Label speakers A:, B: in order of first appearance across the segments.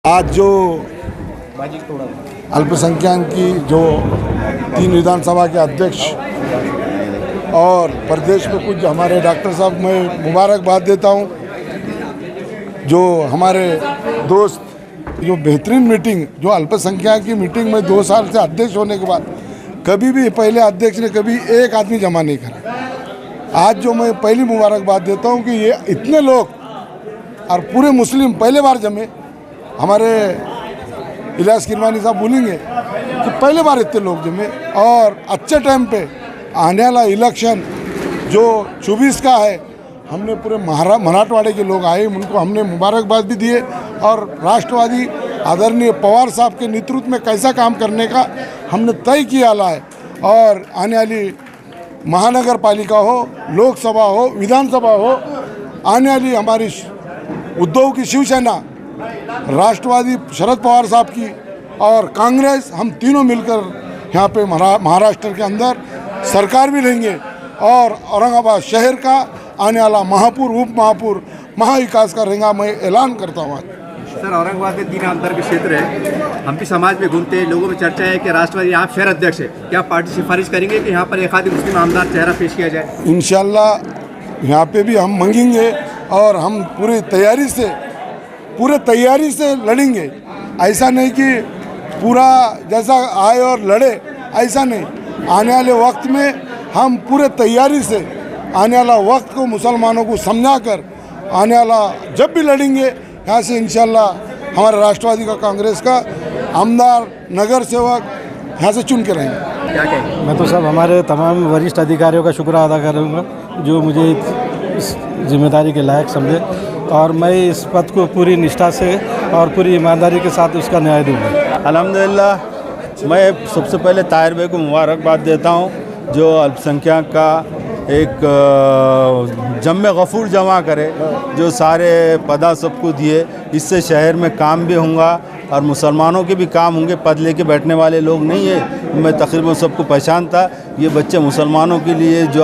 A: आज जो अल्पसंख्यक की जो 3 विधानसभा के अध्यक्ष और प्रदेश में कुछ हमारे डॉक्टर साहब, मैं मुबारकबाद देता हूं। जो हमारे दोस्त जो बेहतरीन मीटिंग, जो अल्पसंख्यक की मीटिंग में 2 साल से अध्यक्ष होने के बाद कभी भी पहले अध्यक्ष ने कभी एक आदमी जमा नहीं करा। आज जो मैं पहली मुबारकबाद देता हूं कि ये इतने लोग और पूरे मुस्लिम पहले बार जमे। हमारे इलियास किरमानी साहब बोलेंगे कि पहले बार इतने लोग जमे और अच्छे टाइम पे आने वाला इलेक्शन जो 24 का है, हमने पूरे मराठवाड़े के लोग आए, उनको हमने मुबारकबाद भी दिए और राष्ट्रवादी आदरणीय पवार साहब के नेतृत्व में कैसा काम करने का हमने तय किया है। और आने वाली महानगर पालिका हो, लोकसभा हो, विधानसभा हो, आने वाली हमारी उद्धव की शिवसेना, राष्ट्रवादी शरद पवार साहब की और कांग्रेस, हम तीनों मिलकर यहाँ पे महाराष्ट्र के अंदर सरकार भी लेंगे और औरंगाबाद शहर का आने वाला महापुर, उप महापुर, महाविकास का रहेगा, मैं ऐलान करता हूँ।
B: सर, औरंगाबाद में 3 आमदार के क्षेत्र है, हम्पी समाज में घूमते लोगों में चर्चा है कि राष्ट्रवादी आप शहर अध्यक्ष है, क्या पार्टी सिफारिश करेंगे कि यहाँ पर एक आदि मुस्लिम आमदार चेहरा पेश किया जाए?
A: इंशाल्लाह यहाँ पे भी हम मांगेंगे और हम पूरी तैयारी से लड़ेंगे। ऐसा नहीं कि पूरा जैसा आए और लड़े, ऐसा नहीं। आने वाले वक्त में हम पूरे तैयारी से आने वाला वक्त को मुसलमानों को समझाकर आने वाला जब भी लड़ेंगे, यहाँ से इंशाल्लाह हमारे राष्ट्रवादी का, कांग्रेस का आमदार, नगर सेवक यहाँ से चुन के रहेंगे।
B: क्या कहेंगे?
C: मैं तो सब हमारे तमाम वरिष्ठ अधिकारियों का शुक्र अदा करूँगा जो मुझे इस जिम्मेदारी के लायक समझे और मैं इस पद को पूरी निष्ठा से और पूरी ईमानदारी के साथ उसका न्याय दूँगा।
D: अल्हम्दुलिल्लाह, मैं सबसे पहले ताहिर भाई को मुबारकबाद देता हूँ जो अल्पसंख्यक का एक जम्मे गफूर जमा करे, जो सारे पदा सबको दिए। इससे शहर में काम भी होगा और मुसलमानों के भी काम होंगे। पद लेके बैठने वाले लोग नहीं है, मैं तकरीबन सबको पहचानता। ये बच्चे मुसलमानों के लिए जो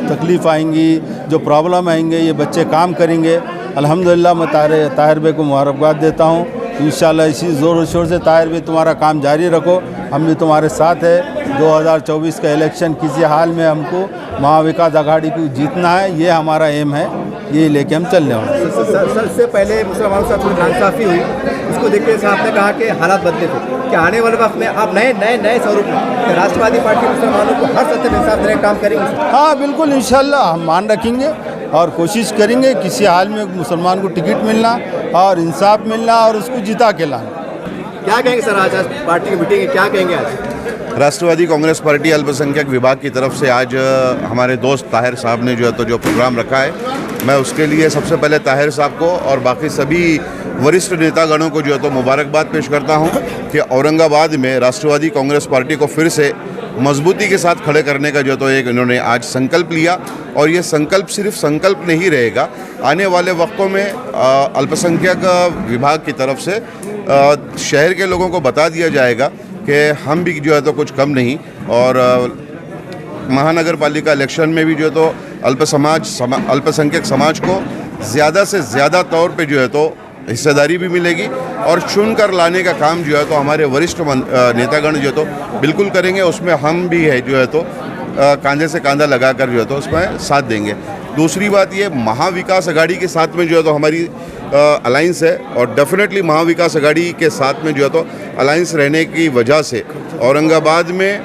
D: तकलीफ़ आएंगी, जो प्रॉब्लम आएंगे, ये बच्चे काम करेंगे। अल्हम्दुलिल्लाह, मैं ताहिर भाई को मुबारकबाद देता हूँ। इंशाल्लाह इसी ज़ोर शोर से ताहिर भाई तुम्हारा काम जारी रखो, हम भी तुम्हारे साथ है। 2024 का इलेक्शन किसी हाल में हमको महाविकास आघाड़ी को जीतना है, ये हमारा एम है, ये लेके हम चल रहे हैं।
B: सर, से पहले मुसलमानों से थोड़ी नाइंसाफ़ी हुई, उसको देखते हुए आपने कहा कि हालात बदले थे कि आने वाले वक्त में आप नए स्वरूप में राष्ट्रवादी पार्टी मुसलमानों को हर सत्य में इंसाफ देने का काम करेंगे?
D: हाँ बिल्कुल, इंशाल्लाह हम मान रखेंगे और कोशिश करेंगे किसी हाल में मुसलमान को टिकट मिलना और इंसाफ मिलना और उसको जिता के लाना।
B: क्या कहेंगे सर, आज पार्टी की मीटिंग है, क्या कहेंगे आज?
E: राष्ट्रवादी कांग्रेस पार्टी अल्पसंख्यक विभाग की तरफ से आज हमारे दोस्त ताहिर साहब ने जो प्रोग्राम रखा है, मैं उसके लिए सबसे पहले ताहिर साहब को और बाकी सभी वरिष्ठ नेतागणों को मुबारकबाद पेश करता हूं कि औरंगाबाद में राष्ट्रवादी कांग्रेस पार्टी को फिर से मजबूती के साथ खड़े करने का एक इन्होंने आज संकल्प लिया। और ये संकल्प सिर्फ संकल्प नहीं रहेगा, आने वाले वक्तों में अल्पसंख्यक विभाग की तरफ से शहर के लोगों को बता दिया जाएगा कि हम भी कुछ कम नहीं। और महानगर पालिका इलेक्शन में भी अल्पसंख्यक समाज को ज़्यादा से ज़्यादा तौर पे हिस्सेदारी भी मिलेगी और चुनकर लाने का काम हमारे वरिष्ठ नेतागण बिल्कुल करेंगे। उसमें हम भी है कांधे से कांधा लगाकर उसमें साथ देंगे। दूसरी बात ये, महाविकास आघाड़ी के साथ में हमारी अलायंस है और डेफिनेटली महाविकास आघाड़ी के साथ में अलायंस रहने की वजह से औरंगाबाद में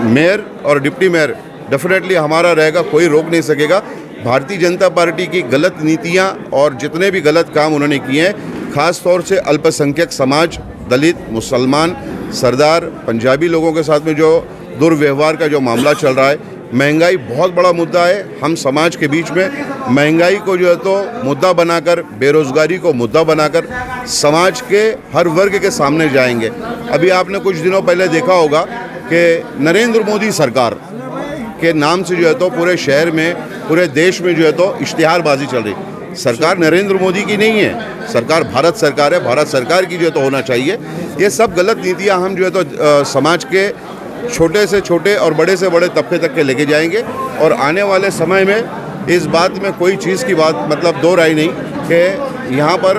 E: मेयर और डिप्टी मेयर डेफिनेटली हमारा रहेगा, कोई रोक नहीं सकेगा। भारतीय जनता पार्टी की गलत नीतियां और जितने भी गलत काम उन्होंने किए हैं, ख़ास तौर से अल्पसंख्यक समाज, दलित, मुसलमान, सरदार, पंजाबी लोगों के साथ में दुर्व्यवहार का मामला चल रहा है, महंगाई बहुत बड़ा मुद्दा है। हम समाज के बीच में महंगाई को मुद्दा बनाकर, बेरोज़गारी को मुद्दा बनाकर समाज के हर वर्ग के सामने जाएंगे। अभी आपने कुछ दिनों पहले देखा होगा कि नरेंद्र मोदी सरकार के नाम से पूरे शहर में, पूरे देश में इश्तिहारबाजी चल रही। सरकार नरेंद्र मोदी की नहीं है, सरकार भारत सरकार है, भारत सरकार की होना चाहिए। ये सब गलत नीतियां हम समाज के छोटे से छोटे और बड़े से बड़े तबके तक के लेके जाएंगे। और आने वाले समय में इस बात में कोई चीज़ की बात दो राय नहीं कि यहाँ पर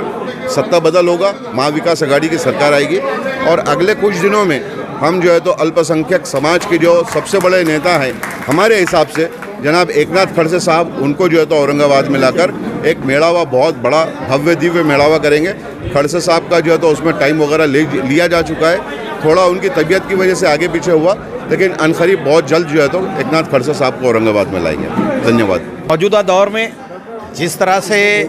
E: सत्ता बदल होगा, महाविकास आघाड़ी की सरकार आएगी और अगले कुछ दिनों में हम जो है तो अल्पसंख्यक समाज के जो सबसे बड़े नेता हैं हमारे हिसाब से जनाब एकनाथ खड़से साहब, उनको जो है तो औरंगाबाद में लाकर एक मेड़ावा, बहुत बड़ा भव्य दिव्य मेड़ावा करेंगे। खड़से साहब का जो है तो उसमें टाइम वगैरह लिया जा चुका है, थोड़ा उनकी तबीयत की वजह से आगे पीछे हुआ, लेकिन अनकरीब बहुत जल्द जो है तो एकनाथ खड़से साहब को औरंगाबाद में लाएंगे। धन्यवाद।
F: मौजूदा दौर में जिस तरह से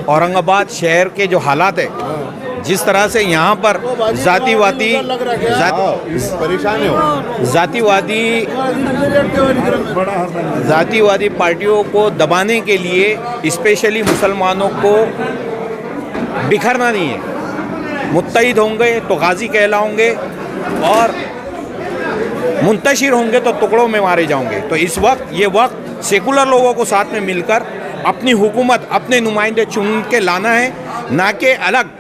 F: औरंगाबाद शहर के जो हालात है, जिस तरह से यहाँ पर जातिवादी पार्टियों को दबाने के लिए स्पेशली मुसलमानों को बिखरना नहीं है। मुत्तहिद होंगे तो गाजी कहलाओगे और मुंतशिर होंगे तो टुकड़ों में मारे जाओगे। तो इस वक्त ये वक्त सेकुलर लोगों को साथ में मिलकर अपनी हुकूमत, अपने नुमाइंदे चुन के लाना है, ना कि अलग।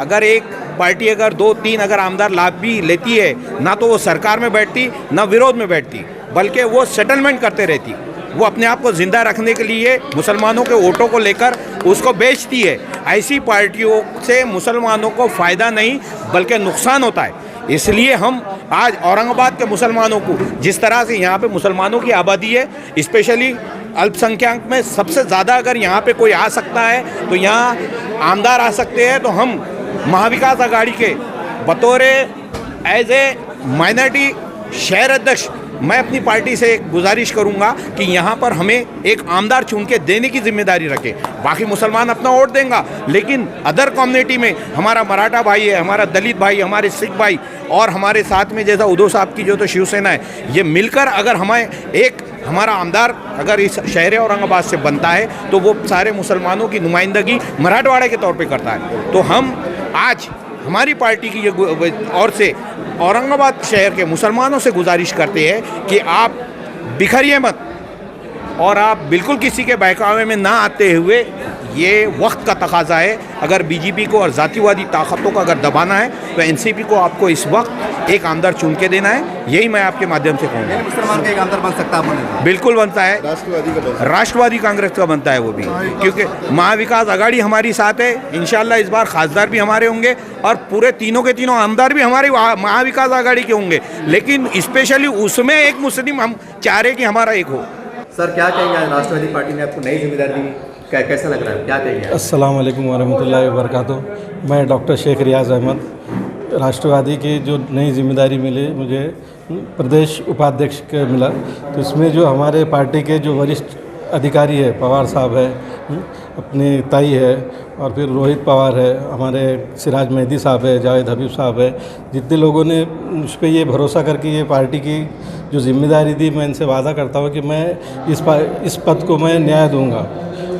F: अगर एक पार्टी अगर 2-3 अगर आमदार लाभ भी लेती है, ना तो वो सरकार में बैठती ना विरोध में बैठती, बल्कि वो सेटलमेंट करते रहती। वो अपने आप को ज़िंदा रखने के लिए मुसलमानों के वोटों को लेकर उसको बेचती है। ऐसी पार्टियों से मुसलमानों को फ़ायदा नहीं बल्कि नुकसान होता है। इसलिए हम आज औरंगाबाद के मुसलमानों को, जिस तरह से यहाँ पे मुसलमानों की आबादी है, स्पेशली अल्पसंख्यक में सबसे ज़्यादा अगर यहाँ पे कोई आ सकता है तो यहाँ आमदार आ सकते हैं, तो हम महाविकास आघाड़ी के बतौर एज ए माइनॉरिटी शहर अध्यक्ष मैं अपनी पार्टी से एक गुजारिश करूंगा कि यहाँ पर हमें एक आमदार चुन के देने की जिम्मेदारी रखें। बाकी मुसलमान अपना वोट देंगे, लेकिन अदर कम्युनिटी में हमारा मराठा भाई है, हमारा दलित भाई, हमारे सिख भाई और हमारे साथ में जैसा उद्धव साहब की जो तो शिवसेना है, ये मिलकर अगर हमें एक हमारा आमदार अगर इस शहर औरंगाबाद से बनता है तो वो सारे मुसलमानों की नुमाइंदगी मराठवाड़े के तौर पे करता है। तो हम आज हमारी पार्टी की ये ओर से औरंगाबाद शहर के मुसलमानों से गुजारिश करते हैं कि आप बिखरिए मत और आप बिल्कुल किसी के बहकावे में ना आते हुए, ये वक्त का तकाजा है। अगर बीजेपी को और जातिवादी ताकतों को अगर दबाना है तो एनसीपी को आपको इस वक्त एक आमदार चुन के देना है। यही मैं आपके माध्यम से कहूँगा।
B: मुसलमान का एक आमदार बन सकता है?
F: बिल्कुल बनता है, राष्ट्रवादी कांग्रेस का बनता है वो भी, क्योंकि महाविकास आघाड़ी हमारी साथ है। इंशाल्लाह इस बार खासदार भी हमारे होंगे और पूरे तीनों के तीनों आमदार भी हमारे महाविकास आघाड़ी के होंगे, लेकिन स्पेशली उसमें एक मुस्लिम हम चाह रहे कि हमारा एक हो।
B: सर क्या कहेंगे, आज राष्ट्रवादी पार्टी ने आपको नई जिम्मेदारी दी, कैसा लग रहा है, क्या कहेंगे?
C: अस्सलाम वालेकुम वरहमतुल्लाहि वबरकातुहू। मैं डॉक्टर शेख रियाज़ अहमद, राष्ट्रवादी की जो नई जिम्मेदारी मिली मुझे प्रदेश उपाध्यक्ष के मिला, तो इसमें जो हमारे पार्टी के जो वरिष्ठ अधिकारी है, पवार साहब है, अपनी ताई है और फिर रोहित पवार है, हमारे सिराज मेहदी साहब है, जावेद हबीब साहब है, जितने लोगों ने उस पर ये भरोसा करके ये पार्टी की जो जिम्मेदारी दी, मैं इनसे वादा करता हूँ कि मैं इस पद को मैं न्याय दूंगा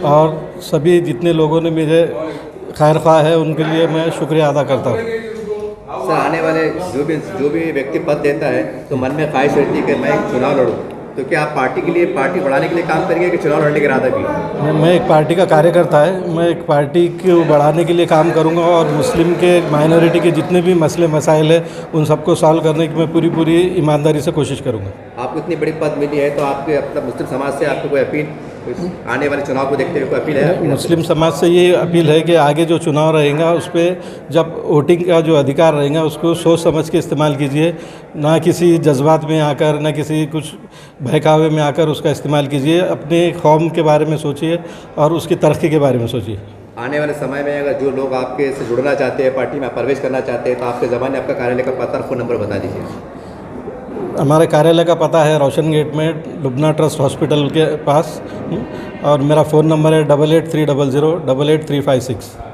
C: और सभी जितने लोगों ने मुझे खैर ख्वाह है उनके लिए मैं शुक्रिया अदा करता हूँ।
B: सर आने वाले जो भी व्यक्ति पद देता है तो मन में ख्वाहिश रहती है कि मैं एक चुनाव लड़ूँ, तो क्या आप पार्टी के लिए, पार्टी बढ़ाने के लिए काम करेंगे कि चुनाव लड़ने का इरादा भी? मैं
C: एक पार्टी का कार्यकर्ता है, मैं एक पार्टी को बढ़ाने के लिए काम करूंगा और मुस्लिम के माइनॉरिटी के जितने भी मसले मसाइल है उन सबको सॉल्व करने की मैं पूरी ईमानदारी से कोशिश करूंगा।
B: आपको इतनी बड़ी पद मिली है तो आपके अपना मुस्लिम समाज से आपको कोई अपील, आने वाले चुनाव को देखते हुए कोई अपील है?
C: मुस्लिम समाज से ये अपील है कि आगे जो चुनाव रहेगा उस पर जब वोटिंग का जो अधिकार रहेगा उसको सोच समझ के इस्तेमाल कीजिए, ना किसी जज्बात में आकर, ना किसी कुछ बहकावे में आकर उसका इस्तेमाल कीजिए। अपने कौम के बारे में सोचिए और उसकी तरक्की के बारे में सोचिए।
B: आने वाले समय में अगर जो लोग आपके से जुड़ना चाहते हैं, पार्टी में प्रवेश करना चाहते हैं, तो आपके ज़माने आपका कार्यालय का पता और फ़ोन नंबर बता दीजिए।
C: हमारे कार्यालय का पता है रोशन गेट में लुबना ट्रस्ट हॉस्पिटल के पास और मेरा फ़ोन नंबर है 8830088356।